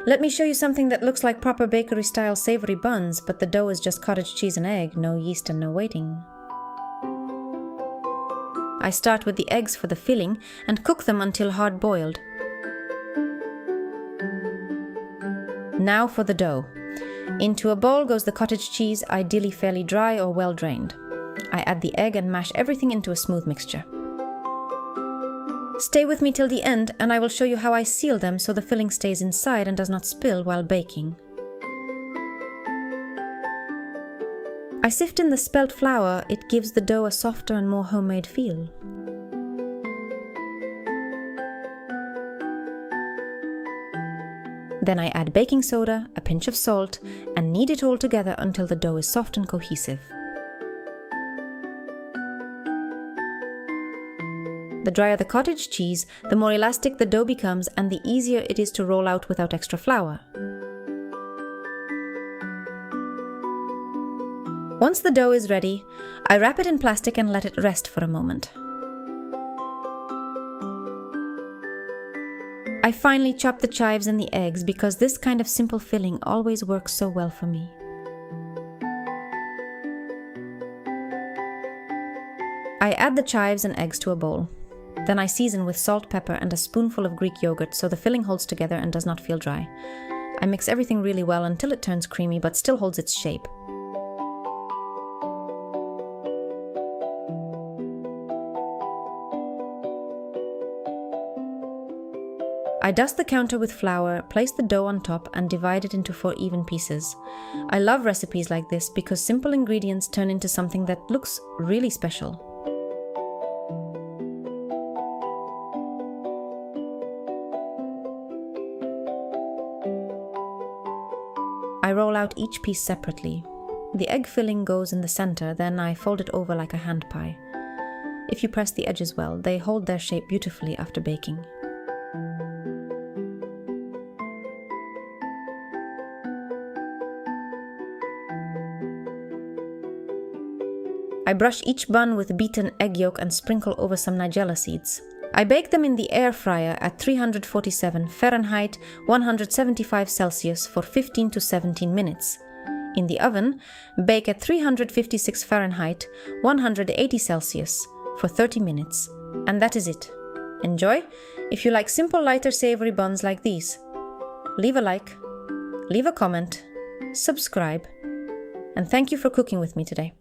Let me show you something that looks like proper bakery-style savory buns, but the dough is just cottage cheese and egg, no yeast and no waiting. I start with the eggs for the filling and cook them until hard-boiled. Now for the dough. Into a bowl goes the cottage cheese, ideally fairly dry or well drained. I add the egg and mash everything into a smooth mixture. Stay with me till the end and I will show you how I seal them so the filling stays inside and does not spill while baking. I sift in the spelt flour, it gives the dough a softer and more homemade feel. Then I add baking soda, a pinch of salt, and knead it all together until the dough is soft and cohesive. The drier the cottage cheese, the more elastic the dough becomes and the easier it is to roll out without extra flour. Once the dough is ready, I wrap it in plastic and let it rest for a moment. I finally chop the chives and the eggs because this kind of simple filling always works so well for me. I add the chives and eggs to a bowl. Then I season with salt, pepper, and a spoonful of Greek yogurt so the filling holds together and does not feel dry. I mix everything really well until it turns creamy but still holds its shape. I dust the counter with flour, place the dough on top, and divide it into 4 even pieces. I love recipes like this because simple ingredients turn into something that looks really special. I roll out each piece separately. The egg filling goes in the center, then I fold it over like a hand pie. If you press the edges well, they hold their shape beautifully after baking. I brush each bun with beaten egg yolk and sprinkle over some nigella seeds. I bake them in the air fryer at 347 Fahrenheit, 175 Celsius for 15 to 17 minutes. In the oven, bake at 356 Fahrenheit, 180 Celsius for 30 minutes. And that is it. Enjoy! If you like simple, lighter, savory buns like these, leave a like, leave a comment, subscribe, and thank you for cooking with me today.